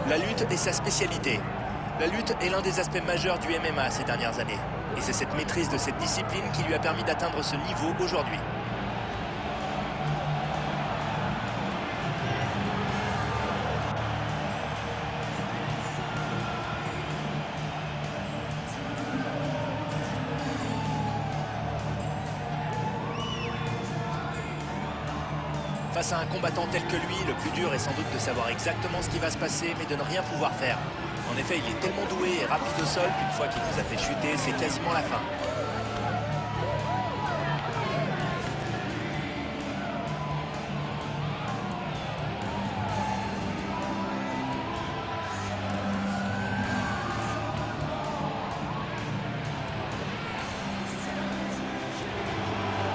La lutte est sa spécialité. La lutte est l'un des aspects majeurs du MMA ces dernières années. Et c'est cette maîtrise de cette discipline qui lui a permis d'atteindre ce niveau aujourd'hui. Face à un combattant tel que lui, le plus dur est sans doute de savoir exactement ce qui va se passer, mais de ne rien pouvoir faire. En effet, il est tellement doué et rapide au sol qu'une fois qu'il vous a fait chuter, c'est quasiment la fin.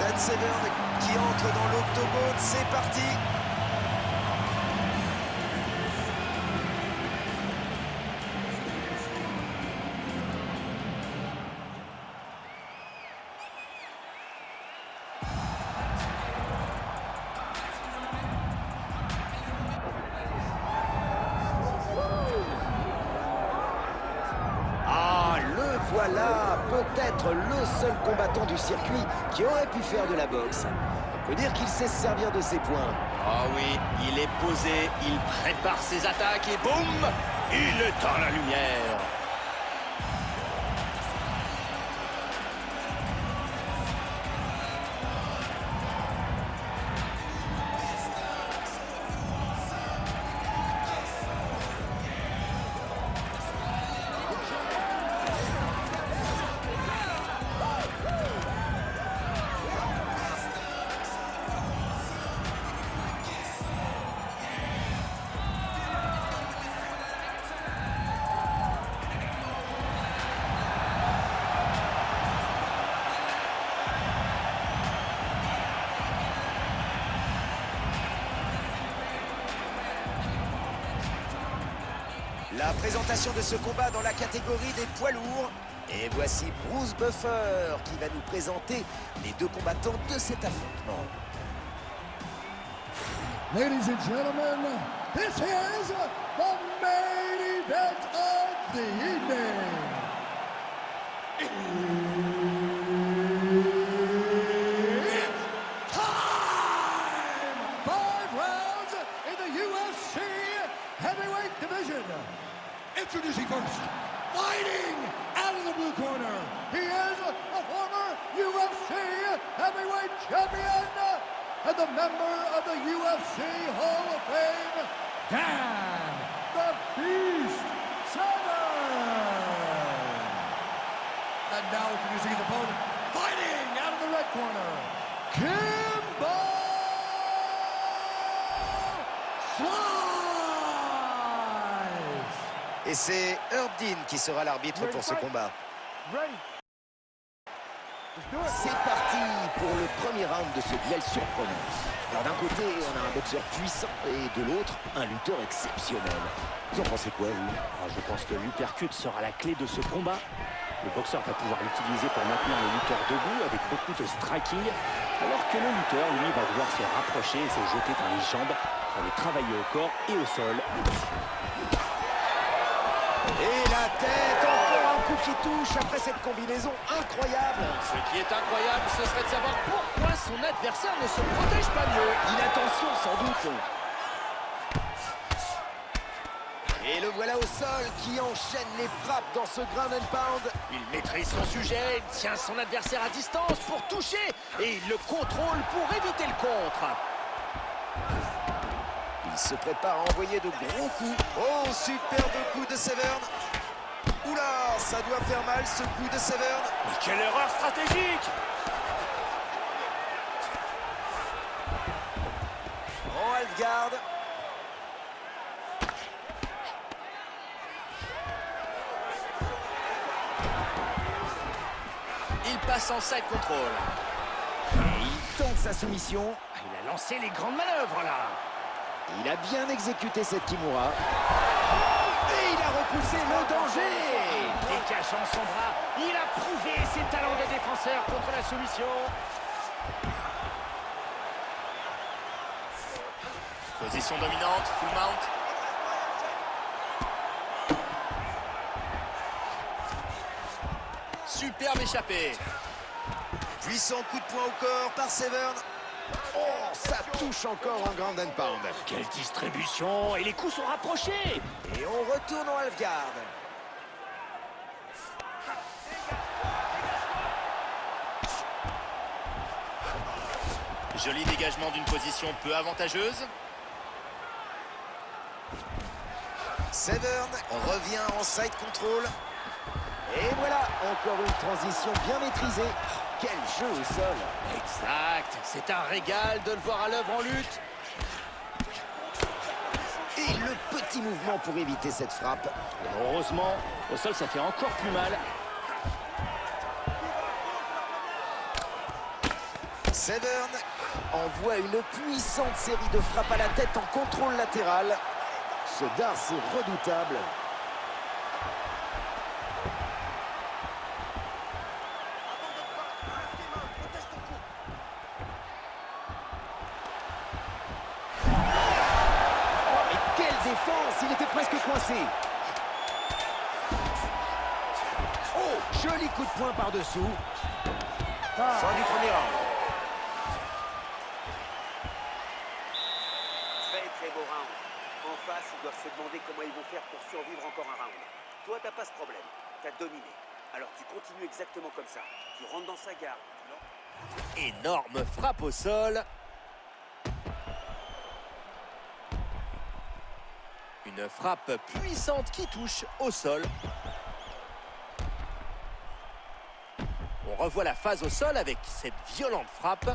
Dan Severn qui entre dans l'octogone, c'est parti. Voilà peut-être le seul combattant du circuit qui aurait pu faire de la boxe. On peut dire qu'il sait se servir de ses points. Ah oui, il est posé, il prépare ses attaques et boum, il est dans la lumière. La présentation de ce combat dans la catégorie des poids lourds. Et voici Bruce Buffer qui va nous présenter les deux combattants de cet affrontement. Ladies and gentlemen, this is the main event of the evening. It's time! 5 rounds in the UFC heavyweight division. Introducing first, fighting out of the blue corner. He is a former UFC heavyweight champion and the member of the UFC Hall of Fame, Dan the Beast Severn. And now introducing his opponent, fighting out of the red corner, Kimbo Slice. Et c'est Herb Dean qui sera l'arbitre pour ce combat. C'est parti pour le premier round de ce duel surprenant. Alors d'un côté, on a un boxeur puissant et de l'autre, un lutteur exceptionnel. Vous en pensez quoi, vous? Je pense que l'uppercut sera la clé de ce combat. Le boxeur va pouvoir l'utiliser pour maintenir le lutteur debout avec beaucoup de striking, alors que le lutteur, lui, va vouloir se rapprocher et se jeter dans les jambes pour les travailler au corps et au sol. Et la tête, encore un coup qui touche après cette combinaison incroyable. Ce qui est incroyable, ce serait de savoir pourquoi son adversaire ne se protège pas mieux. Inattention sans doute. Et le voilà au sol qui enchaîne les frappes dans ce ground and pound. Il maîtrise son sujet, il tient son adversaire à distance pour toucher et il le contrôle pour éviter le contre. Il se prépare à envoyer de gros coups. Oh, superbe coup de Severn. Oula, ça doit faire mal ce coup de Severn. Mais quelle erreur stratégique! En half guard. Il passe en side control. Et il tente sa soumission. Il a lancé les grandes manœuvres là. Il a bien exécuté cette Kimura. Et il a repoussé le danger. Décachant son bras, il a prouvé ses talents de défenseur contre la soumission. Position dominante, full mount. Superbe échappée. Puissant coup de poing au corps par Severn. Oh, ça touche encore en ground and pound. Quelle distribution! Et les coups sont rapprochés! Et on retourne au half-guard. Joli dégagement d'une position peu avantageuse. Severn revient en side control. Et voilà, encore une transition bien maîtrisée. Quel jeu au sol. Exact, c'est un régal de le voir à l'œuvre en lutte. Et le petit mouvement pour éviter cette frappe. Heureusement, au sol, ça fait encore plus mal. Severn envoie une puissante série de frappes à la tête en contrôle latéral. Ce Darce est redoutable. Oh, mais quelle défense! Il était presque coincé. Oh, joli coup de poing par-dessous. Fin du premier round. Très beau round. En face, ils doivent se demander comment ils vont faire pour survivre encore un round. Toi, t'as pas ce problème. T'as dominé. Alors tu continues exactement comme ça. Tu rentres dans sa garde. Énorme frappe au sol. Une frappe puissante qui touche au sol. On revoit la phase au sol avec cette violente frappe.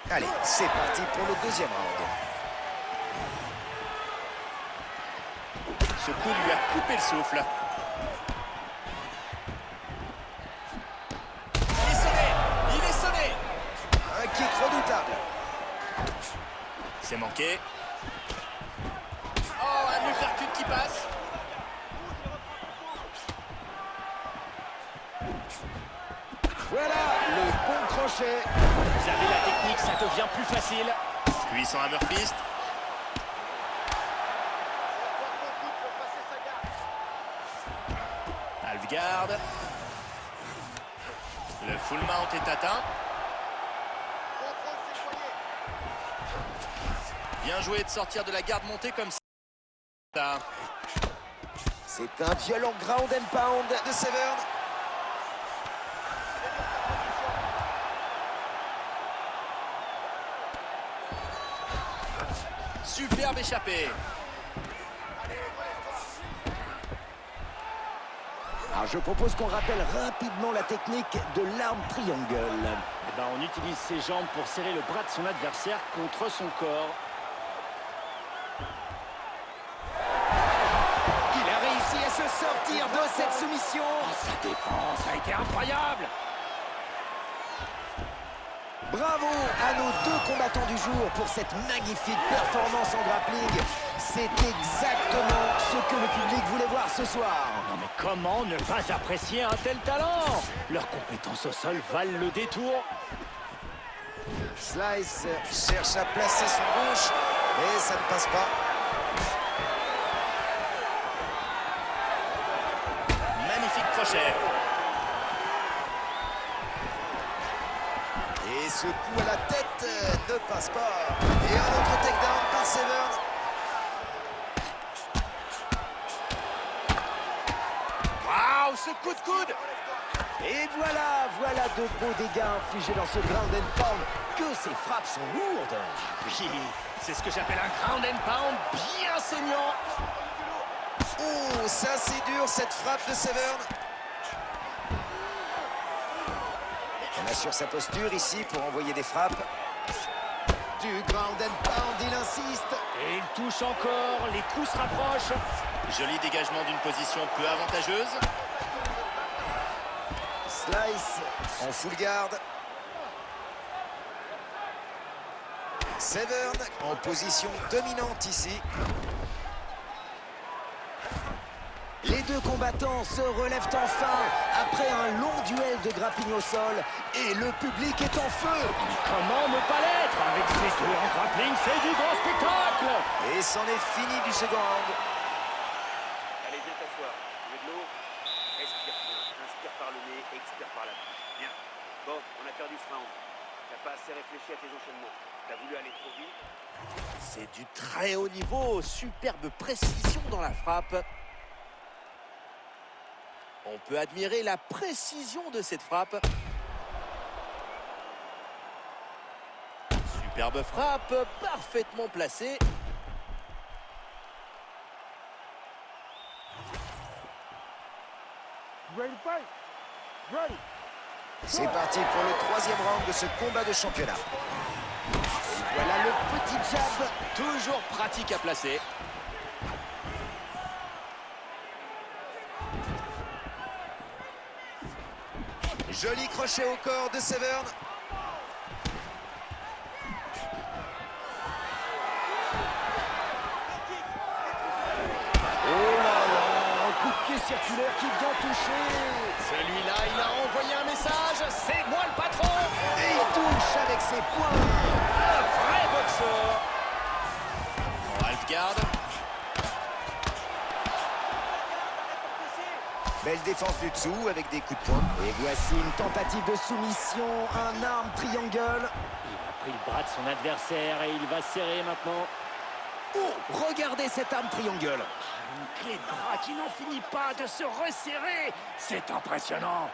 Allez, c'est parti pour le deuxième round. Ce coup lui a coupé le souffle. Il est sonné! Il est sonné! Un kick redoutable. C'est manqué. Oh, un uppercut qui passe. Voilà le bon crochet. Vous avez la technique, ça devient plus facile. Puissant hammerfist. Half-guard. Le full mount est atteint. Bien joué de sortir de la garde montée comme ça. C'est un violent ground and pound de Severn. Superbe échappée. Alors je propose qu'on rappelle rapidement la technique de l'arme triangle. Eh ben, on utilise ses jambes pour serrer le bras de son adversaire contre son corps. Il a réussi à se sortir de cette soumission. Sa défense a été incroyable. Bravo à nos deux combattants du jour pour cette magnifique performance en grappling. C'est exactement ce que le public voulait voir ce soir. Non mais comment ne pas apprécier un tel talent? Leurs compétences au sol valent le détour. Slice cherche à placer son gauche, mais ça ne passe pas. Magnifique crochet. Et ce coup à la tête ne passe pas. Et un autre takedown par Severn. Waouh, ce coup de coude. Et voilà de beaux dégâts infligés dans ce ground and pound. Que ces frappes sont lourdes. Oui, c'est ce que j'appelle un ground and pound bien saignant. Oh, ça c'est dur cette frappe de Severn. On assure sa posture ici pour envoyer des frappes. Du ground and pound, il insiste. Et il touche encore, les coups se rapprochent. Joli dégagement d'une position peu avantageuse. Slice en full guard. Severn en position dominante ici. Les deux combattants se relèvent enfin après un long duel de grappling au sol et le public est en feu. Comment ne pas l'être? Avec ces deux en grappling, c'est du grand spectacle. Et c'en est fini du second round. Allez, viens t'asseoir. Tu veux de l'eau? Respire bien. Inspire par le nez, expire par la bouche. Bien. Bon, on a perdu ce round. T'as pas assez réfléchi à tes enchaînements. T'as voulu aller trop vite. C'est du très haut niveau, superbe précision dans la frappe. On peut admirer la précision de cette frappe. Superbe frappe, parfaitement placée. C'est parti pour le troisième round de ce combat de championnat. Et voilà le petit jab. Toujours pratique à placer. Joli crochet au corps de Severn. Oh là là, un coup de pied circulaire qui vient toucher. Celui-là, il a envoyé un message. C'est moi le patron. Et il touche avec ses poings. Un vrai boxeur. En half-guard. Belle défense du dessous avec des coups de poing. Et voici une tentative de soumission, un arme triangle. Il a pris le bras de son adversaire et il va serrer maintenant. Oh, regardez cette arme triangle. Une clé de bras qui n'en finit pas de se resserrer. C'est impressionnant.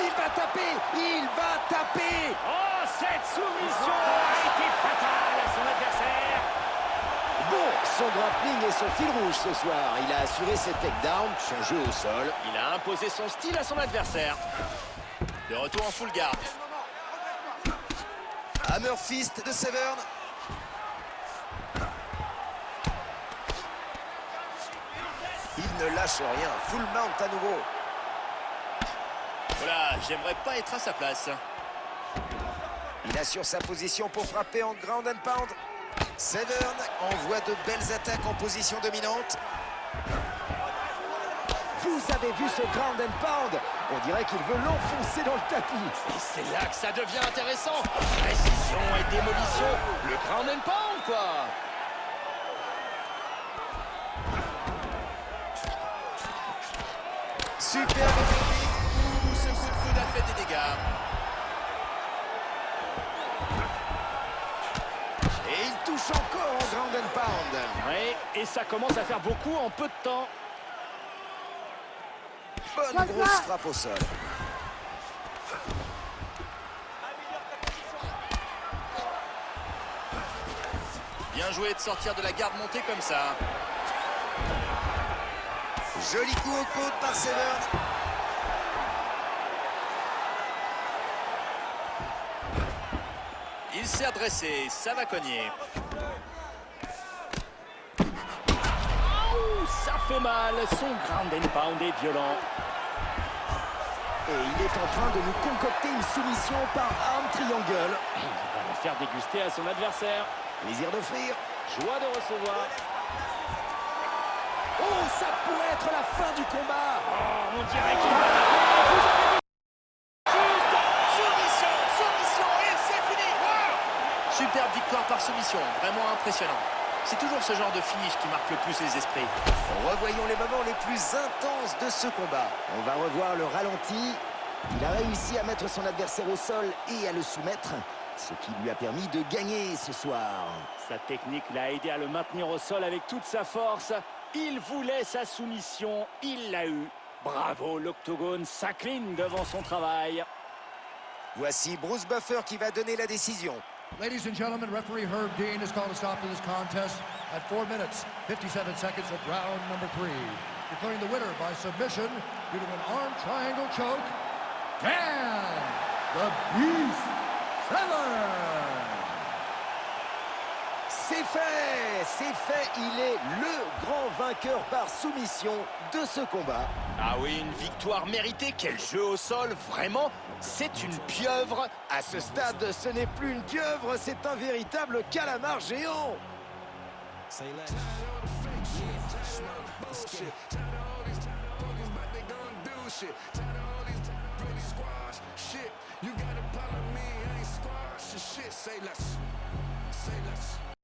Il va taper, il va taper. Oh, cette soumission a été fatale à son adversaire. Bon, son grappling et son fil rouge ce soir. Il a assuré ses takedowns, son jeu au sol. Il a imposé son style à son adversaire. De retour en full guard. Hammer fist de Severn. Il ne lâche rien. Full mount à nouveau. Voilà, j'aimerais pas être à sa place. Il assure sa position pour frapper en ground and pound. Severn envoie de belles attaques en position dominante. Vous avez vu ce ground and pound? On dirait qu'il veut l'enfoncer dans le tapis. Et c'est là que ça devient intéressant. Précision et démolition. Le ground and pound, quoi. Super technique. Ce coup de coude a fait des dégâts. Et il touche encore en ground and pound. Oui, et ça commence à faire beaucoup en peu de temps. Bonne grosse frappe au sol. Bien joué de sortir de la garde montée comme ça. Joli coup au côte par Severn. Il s'est redressé, ça va cogner. Ouh, ça fait mal. Son ground and pound est violent. Et il est en train de nous concocter une soumission par arme triangle. Il va la faire déguster à son adversaire. Plaisir d'offrir. Joie de recevoir. Oh, ça pourrait être la fin du combat. Oh, on dirait qu'il va taper. Soumission, soumission, et c'est fini. Wow. Superbe victoire par soumission, vraiment impressionnant. C'est toujours ce genre de finish qui marque le plus les esprits. Revoyons les moments les plus intenses de ce combat. On va revoir le ralenti. Il a réussi à mettre son adversaire au sol et à le soumettre, ce qui lui a permis de gagner ce soir. Sa technique l'a aidé à le maintenir au sol avec toute sa force. Il voulait sa soumission, il l'a eu. Bravo, l'Octogone s'incline devant son travail. Voici Bruce Buffer qui va donner la décision. Ladies and gentlemen, referee Herb Dean has called a stop to this contest at 4 minutes, 57 seconds of round number 3. Declaring the winner by submission due to an arm triangle choke, Dan the Beast Severn. C'est fait, il est le grand vainqueur par soumission de ce combat. Ah oui, une victoire méritée, quel jeu au sol, vraiment, c'est une pieuvre. À ce stade, ce n'est plus une pieuvre, c'est un véritable calamar géant. Say less. Tired of all the fake shit. Tired of all the bullshit. Tired of all these focus, but they gon' do shit. Tired of all these really squash shit. You got a problem with me, I ain't squash shit. Say less. Say less.